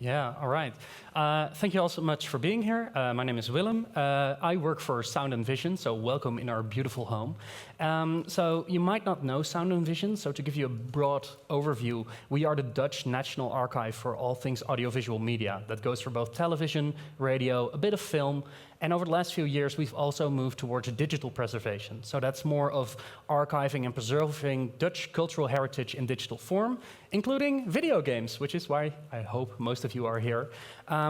Yeah, all right. Thank you all so much for being here. My name is Willem. I work for Sound and Vision, so welcome in our beautiful home. So you might not know Sound and Vision, so to give you a broad overview, we are the Dutch National Archive for all things audiovisual media. That goes for both television, radio, a bit of film, and over the last few years, we've also moved towards digital preservation. So that's more of archiving and preserving Dutch cultural heritage in digital form, including video games, which is why I hope most of you are here.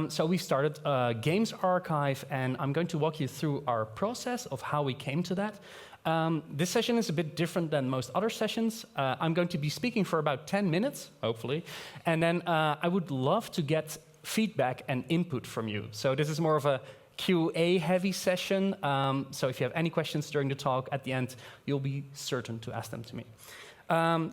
So we started a games archive, and I'm going to walk you through our process of how we came to that. This session is a bit different than most other sessions. I'm going to be speaking for about 10 minutes, hopefully, and then I would love to get feedback and input from you. So this is more of a Q&A-heavy session, so if you have any questions during the talk, at the end, you'll be certain to ask them to me.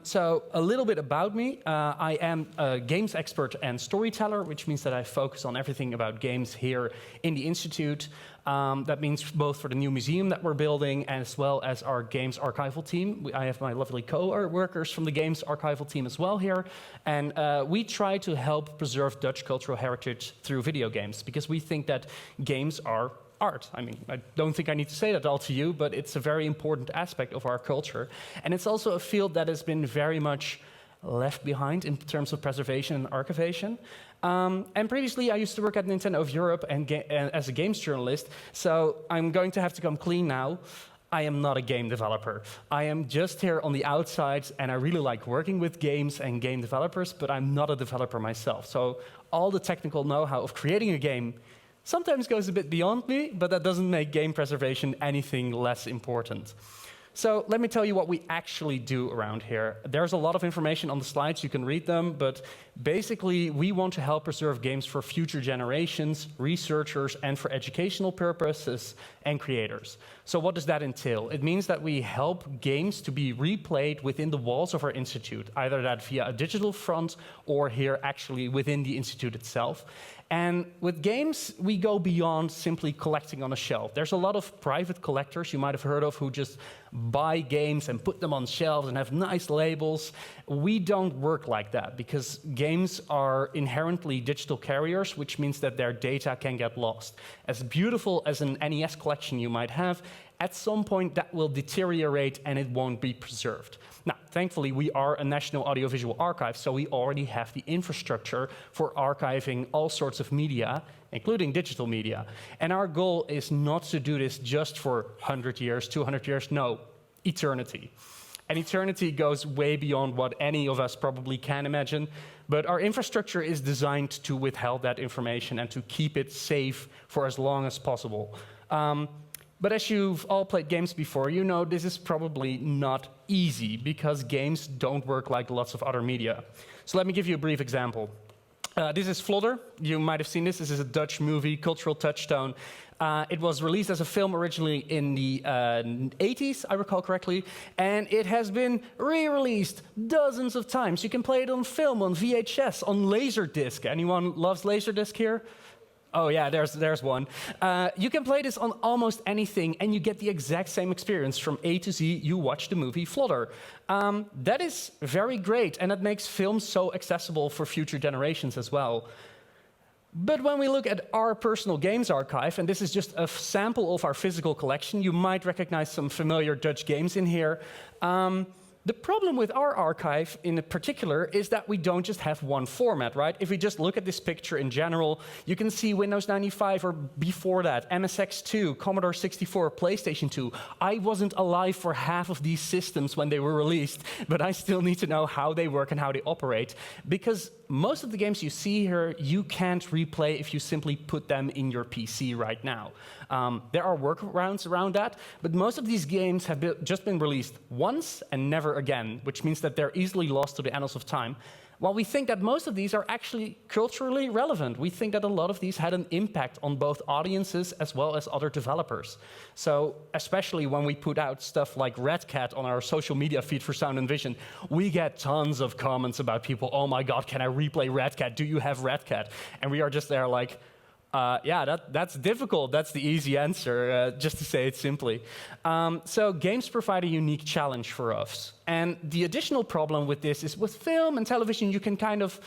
So a little bit about me. I am a games expert and storyteller, which means that I focus on everything about games here in the Institute. That means both for the new museum that we're building as well as our games archival team. I have my lovely co-workers from the games archival team as well here. And we try to help preserve Dutch cultural heritage through video games because we think that games are art. I mean, I don't think I need to say that all to you, but it's a very important aspect of our culture. And it's also a field that has been very much left behind in terms of preservation and archivation. And previously, I used to work at Nintendo of Europe and as a games journalist, so I'm going to have to come clean now. I am not a game developer. I am just here on the outside, and I really like working with games and game developers, but I'm not a developer myself. So all the technical know-how of creating a game sometimes goes a bit beyond me, but that doesn't make game preservation anything less important. So let me tell you what we actually do around here. There's a lot of information on the slides, you can read them, but basically we want to help preserve games for future generations, researchers, and for educational purposes and creators. So what does that entail? It means that we help games to be replayed within the walls of our institute, either that via a digital front or here actually within the institute itself. And with games, we go beyond simply collecting on a shelf. There's a lot of private collectors you might have heard of who just buy games and put them on shelves and have nice labels. We don't work like that because games are inherently digital carriers, which means that their data can get lost. As beautiful as an NES collection you might have, at some point that will deteriorate and it won't be preserved. Now, thankfully, we are a national audiovisual archive, so we already have the infrastructure for archiving all sorts of media, including digital media. And our goal is not to do this just for 100 years, 200 years, no, eternity. And eternity goes way beyond what any of us probably can imagine, but our infrastructure is designed to withhold that information and to keep it safe for as long as possible. But as you've all played games before, you know this is probably not easy because games don't work like lots of other media. So let me give you a brief example. This is Vlodder. You might have seen this. This is a Dutch movie, cultural touchstone. It was released as a film originally in the 80s, I recall correctly, and it has been re-released dozens of times. You can play it on film, on VHS, on Laserdisc. Anyone loves Laserdisc here? Oh yeah, there's one. You can play this on almost anything, and you get the exact same experience from A to Z. You watch the movie Vlodder. That is very great, and that makes films so accessible for future generations as well. But when we look at our personal games archive, and this is just a sample of our physical collection, you might recognize some familiar Dutch games in here. The problem with our archive in particular is that we don't just have one format, right? If we just look at this picture in general, you can see Windows 95 or before that, MSX2, Commodore 64, PlayStation 2. I wasn't alive for half of these systems when they were released, but I still need to know how they work and how they operate, because most of the games you see here, you can't replay if you simply put them in your PC right now. There are workarounds around that, but most of these games have just been released once and never again, which means that they're easily lost to the annals of time. While we think that most of these are actually culturally relevant, we think that a lot of these had an impact on both audiences as well as other developers. So especially when we put out stuff like Red Cat on our social media feed for Sound and Vision, we get tons of comments about people, oh my God, can I replay Red Cat? Do you have Red Cat? And we are just there like, yeah, that's difficult. That's the easy answer, just to say it simply. So games provide a unique challenge for us. And the additional problem with this is with film and television, you can kind of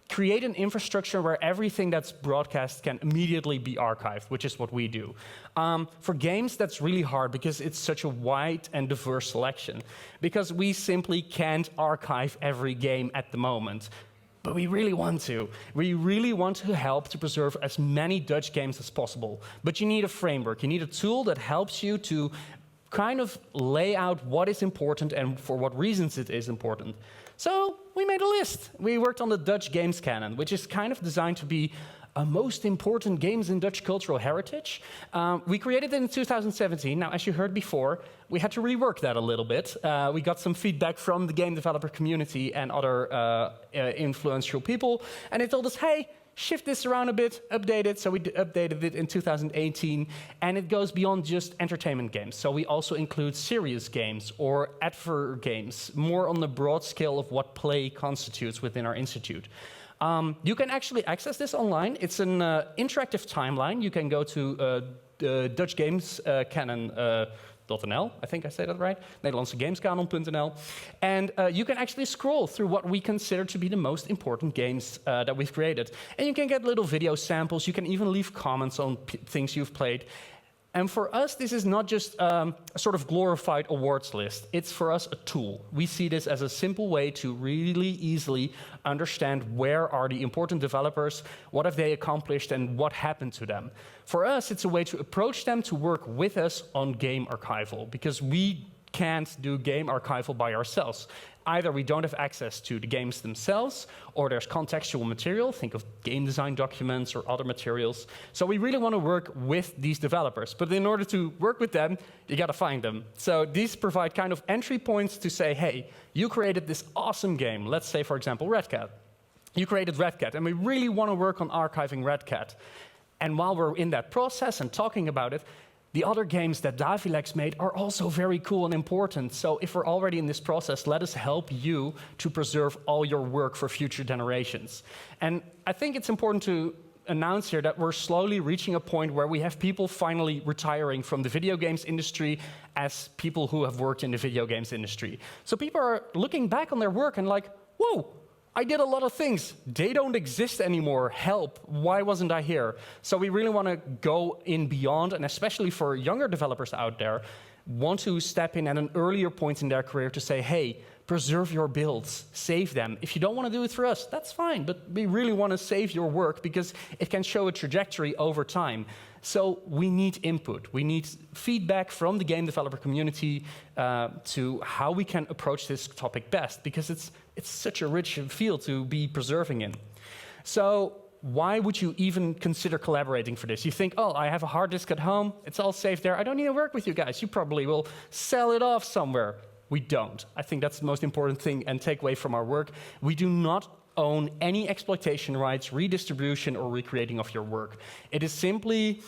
create an infrastructure where everything that's broadcast can immediately be archived, which is what we do. For games, that's really hard because it's such a wide and diverse selection, because we simply can't archive every game at the moment. But we really want to. We really want to help to preserve as many Dutch games as possible. But you need a framework. You need a tool that helps you to kind of lay out what is important and for what reasons it is important. So we made a list. We worked on the Dutch games canon, which is kind of designed to be most important games in Dutch cultural heritage. We created it in 2017. Now, as you heard before, we had to rework that a little bit. We got some feedback from the game developer community and other influential people, and they told us, hey, shift this around a bit, update it. So we updated it in 2018, and it goes beyond just entertainment games. So we also include serious games or advert games, more on the broad scale of what play constitutes within our institute. You can actually access this online. It's an interactive timeline. You can go to Dutch Games Canon.nl, I think I say that right, Nederlandse Gameskanon.nl. And you can actually scroll through what we consider to be the most important games that we've created. And you can get little video samples. You can even leave comments on things you've played. And for us, this is not just a sort of glorified awards list. It's for us a tool. We see this as a simple way to really easily understand where are the important developers, what have they accomplished, and what happened to them. For us, it's a way to approach them to work with us on game archival, because we can't do game archival by ourselves. Either we don't have access to the games themselves, or there's contextual material, think of game design documents or other materials. So we really want to work with these developers. But in order to work with them, you got to find them. So these provide kind of entry points to say, hey, you created this awesome game. Let's say, for example, Red Cat. You created Red Cat, and we really want to work on archiving Red Cat. And while we're in that process and talking about it, the other games that Davilex made are also very cool and important. So if we're already in this process, let us help you to preserve all your work for future generations. And I think it's important to announce here that we're slowly reaching a point where we have people finally retiring from the video games industry as people who have worked in the video games industry. So people are looking back on their work and like, whoa, I did a lot of things. They don't exist anymore. Help. Why wasn't I here? So we really want to go in beyond, and especially for younger developers out there, want to step in at an earlier point in their career to say, hey, preserve your builds, save them. If you don't want to do it for us, that's fine, but we really want to save your work because it can show a trajectory over time. So we need input. We need feedback from the game developer community to how we can approach this topic best, because it's such a rich field to be preserving in. So why would you even consider collaborating for this? You think, oh, I have a hard disk at home. It's all safe there. I don't need to work with you guys. You probably will sell it off somewhere. We don't. I think that's the most important thing and takeaway from our work. We do not own any exploitation rights, redistribution, or recreating of your work. It is simply,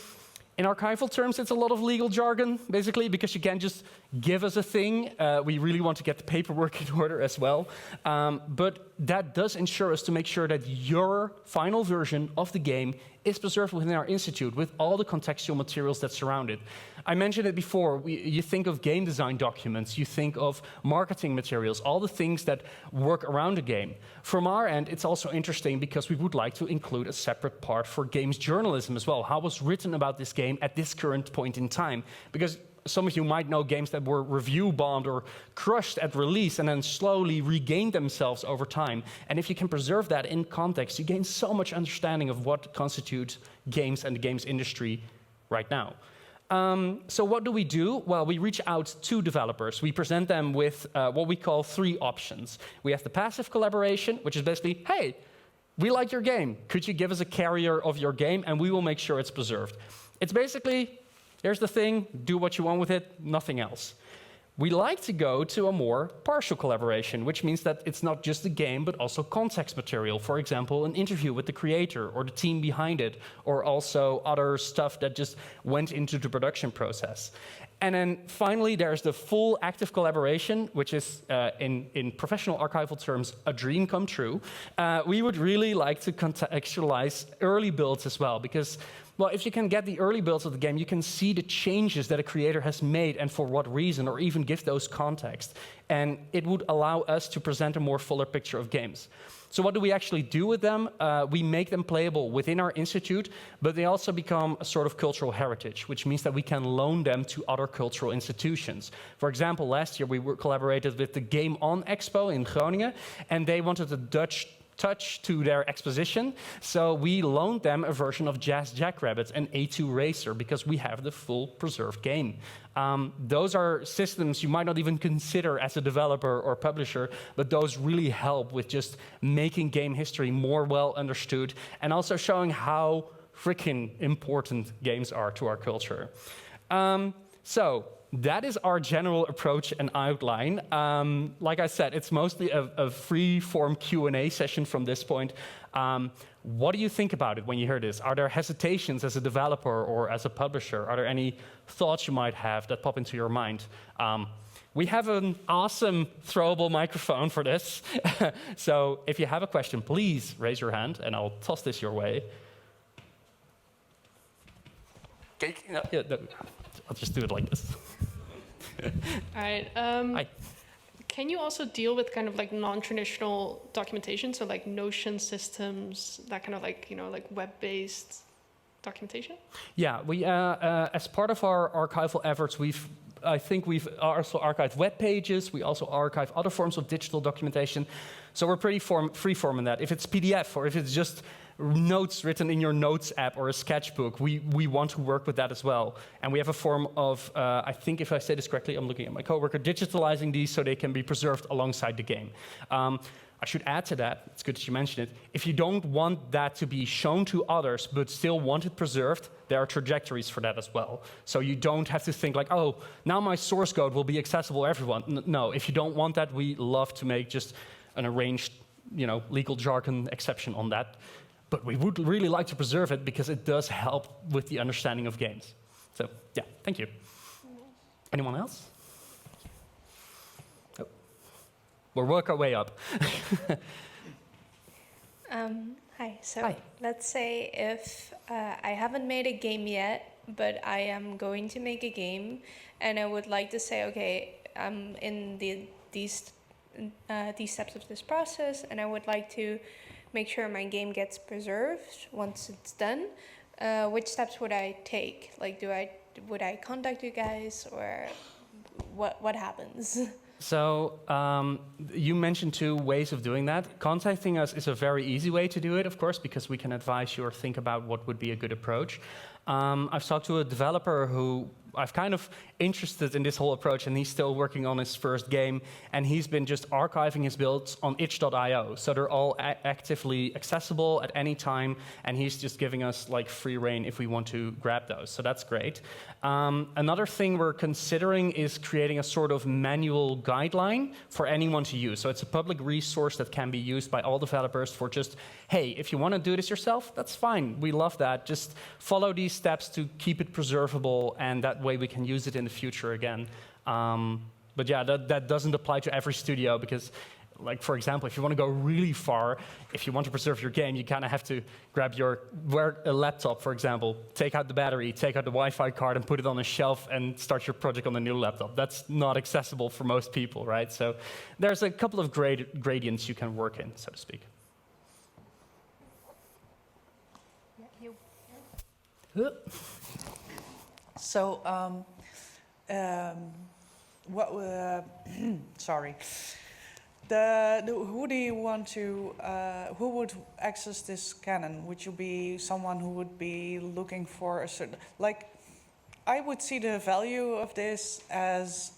in archival terms, it's a lot of legal jargon, basically, because you can't just give us a thing. We really want to get the paperwork in order as well. But that does ensure us to make sure that your final version of the game is preserved within our institute with all the contextual materials that surround it. I mentioned it before, you think of game design documents, you think of marketing materials, all the things that work around a game. From our end, it's also interesting because we would like to include a separate part for games journalism as well. How was written about this game at this current point in time? Because some of you might know games that were review bombed or crushed at release and then slowly regained themselves over time. And if you can preserve that in context, you gain so much understanding of what constitutes games and the games industry right now. So what do? Well, we reach out to developers. We present them with what we call 3 options. We have the passive collaboration, which is basically, hey, we like your game. Could you give us a carrier of your game and we will make sure it's preserved? It's basically, here's the thing, do what you want with it, nothing else. We like to go to a more partial collaboration, which means that it's not just the game, but also context material. For example, an interview with the creator or the team behind it, or also other stuff that just went into the production process. And then finally, there's the full active collaboration, which is, in professional archival terms, a dream come true. We would really like to contextualize early builds as well, because, well, if you can get the early builds of the game, you can see the changes that a creator has made and for what reason, or even give those context. And it would allow us to present a more fuller picture of games. So what do we actually do with them? We make them playable within our institute, but they also become a sort of cultural heritage, which means that we can loan them to other cultural institutions. For example, last year we collaborated with the Game On Expo in Groningen, and they wanted a Dutch touch to their exposition, so we loaned them a version of Jazz Jackrabbit and A2 Racer because we have the full preserved game. Those are systems you might not even consider as a developer or publisher, but those really help with just making game history more well understood and also showing how freaking important games are to our culture. So that is our general approach and outline. Like I said, it's mostly a free-form Q&A session from this point. What do you think about it when you hear this? Are there hesitations as a developer or as a publisher? Are there any thoughts you might have that pop into your mind? We have an awesome throwable microphone for this. So if you have a question, please raise your hand and I'll toss this your way. Okay, no, yeah, no. I'll just do it like this. All right. Hi. Can you also deal with kind of like non-traditional documentation, so like Notion systems, that kind of like, like web-based documentation? Yeah, we as part of our archival efforts, I think we've also archived web pages. We also archive other forms of digital documentation. So we're pretty free-form in that. If it's PDF or if it's just notes written in your notes app or a sketchbook, we want to work with that as well. And we have a form of, I think if I say this correctly, I'm looking at my coworker, digitalizing these so they can be preserved alongside the game. I should add to that, it's good that you mentioned it, if you don't want that to be shown to others but still want it preserved, there are trajectories for that as well. So you don't have to think like, oh, now my source code will be accessible to everyone. No, if you don't want that, we love to make just an arranged, legal jargon exception on that. But we would really like to preserve it because it does help with the understanding of games. So, yeah, thank you. Anyone else? Oh. We'll work our way up. Hi, so Hi. let's say if I haven't made a game yet, but I am going to make a game, and I would like to say, okay, I'm in these steps of this process, and I would like to make sure my game gets preserved once it's done. Which steps would I take? Like, would I contact you guys, or what happens? So you mentioned 2 ways of doing that. Contacting us is a very easy way to do it, of course, because we can advise you or think about what would be a good approach. I've talked to a developer who I've kind of interested in this whole approach, and he's still working on his first game, and he's been just archiving his builds on itch.io. So they're all actively accessible at any time, and he's just giving us like free reign if we want to grab those. So that's great. Another thing we're considering is creating a sort of manual guideline for anyone to use. So it's a public resource that can be used by all developers for just, hey, if you want to do this yourself, that's fine. We love that. Just follow these steps to keep it preservable, and that way we can use it in the future again. But yeah, that doesn't apply to every studio because, like, for example, if you want to go really far, if you want to preserve your game, you kind of have to wear a laptop, for example, take out the battery, take out the Wi-Fi card, and put it on a shelf and start your project on the new laptop. That's not accessible for most people, right? So there's a couple of gradients you can work in, so to speak. Yeah, So, sorry. Who do you want to? Who would access this canon? Would you be someone who would be looking for a certain? Like, I would see the value of this as.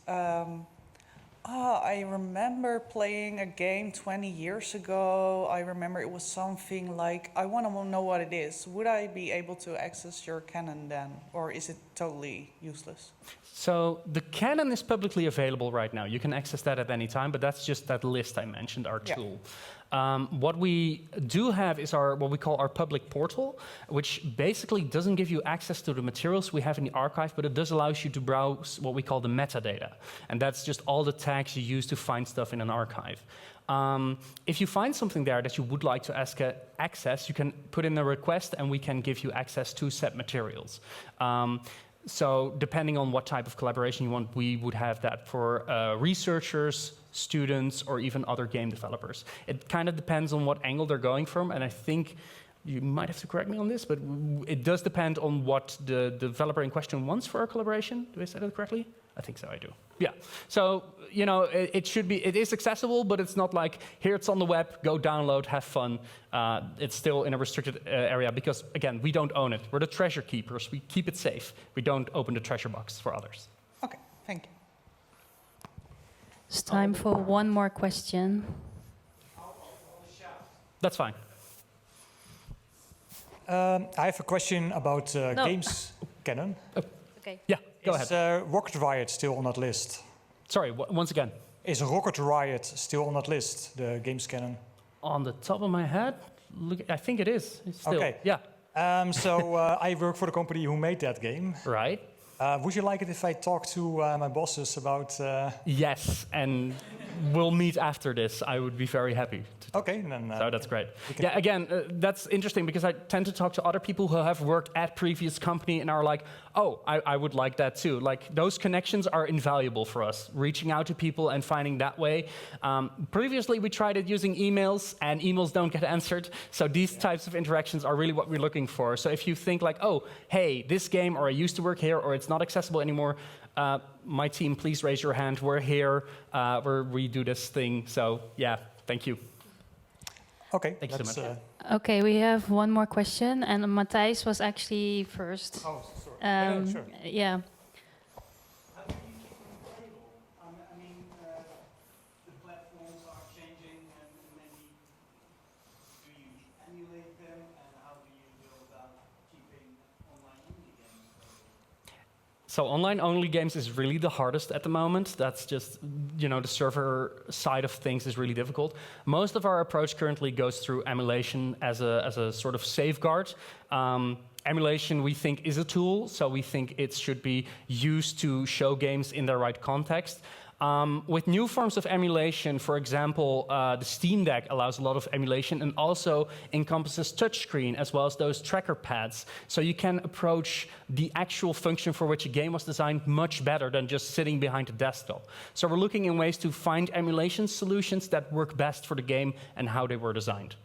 I remember playing a game 20 years ago. I remember it was something like, I want to know what it is. Would I be able to access your canon then? Or is it totally useless? So the canon is publicly available right now. You can access that at any time, but that's just that list I mentioned, our tool. What we do have is what we call our public portal, which basically doesn't give you access to the materials we have in the archive, but it does allow you to browse what we call the metadata. And that's just all the tags you use to find stuff in an archive. If you find something there that you would like to access, you can put in a request and we can give you access to said materials. So depending on what type of collaboration you want, we would have that for researchers, students, or even other game developers. It kind of depends on what angle they're going from, and I think you might have to correct me on this, but it does depend on what the developer in question wants for a collaboration. Do I say that correctly? I think so, I do. Yeah, so, you know, it is accessible, but it's not like, here it's on the web, go download, have fun. It's still in a restricted area because, again, we don't own it. We're the treasure keepers. We keep it safe. We don't open the treasure box for others. Okay, thank you. It's time for one more question. That's fine. I have a question about games canon. Okay. Yeah, go ahead. Is Rocket Riot still on that list? Sorry, once again. Is Rocket Riot still on that list, the games canon? On the top of my head, look, I think it is. It's still, Okay. Yeah. So I work for the company who made that game. Right. Would you like it if I talk to my bosses about... Yes, and we'll meet after this. I would be very happy to. Okay, then... So that's great. Yeah, again, that's interesting because I tend to talk to other people who have worked at previous company and are like, oh, I would like that too. Like, those connections are invaluable for us, reaching out to people and finding that way. Previously, we tried it using emails, and emails don't get answered. So these types of interactions are really what we're looking for. So if you think like, oh, hey, this game, or I used to work here, or it's not accessible anymore, my team, please raise your hand. We're here. We do this thing. So yeah, thank you. Okay, Thank you so much. Okay, we have one more question, and Matthijs was actually first. Oh, sorry. Sure. Yeah. How do you keep them playable? I mean, the platforms are changing, and maybe do you emulate them, and how do you go about keeping online-only games playable? So online-only games is really the hardest at the moment. That's just, you know, the server side of things is really difficult. Most of our approach currently goes through emulation as a sort of safeguard. Emulation, we think, is a tool, so we think it should be used to show games in their right context. With new forms of emulation, for example, the Steam Deck allows a lot of emulation and also encompasses touchscreen as well as those tracker pads. So you can approach the actual function for which a game was designed much better than just sitting behind a desktop. So we're looking in ways to find emulation solutions that work best for the game and how they were designed.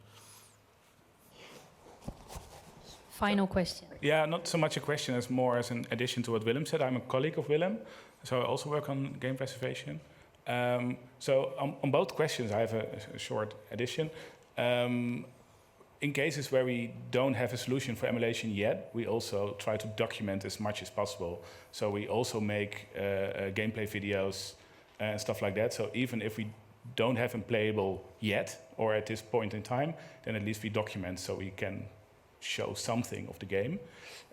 Final question. Yeah, not so much a question as more as an addition to what Willem said. I'm a colleague of Willem, so I also work on game preservation. So on both questions, I have a short addition. In cases where we don't have a solution for emulation yet, we also try to document as much as possible. So we also make gameplay videos and stuff like that. So even if we don't have them playable yet, or at this point in time, then at least we document so we can show something of the game.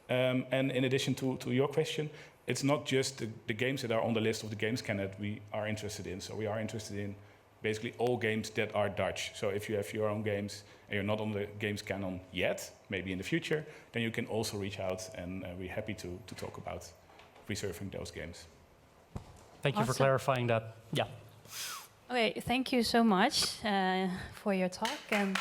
And in addition to your question, it's not just the games that are on the list of the games canon that we are interested in. So we are interested in basically all games that are Dutch. So if you have your own games and you're not on the games canon yet, maybe in the future, then you can also reach out, and we're happy to talk about preserving those games. Thank you for Awesome. clarifying that. Yeah. Okay, thank you so much for your talk. And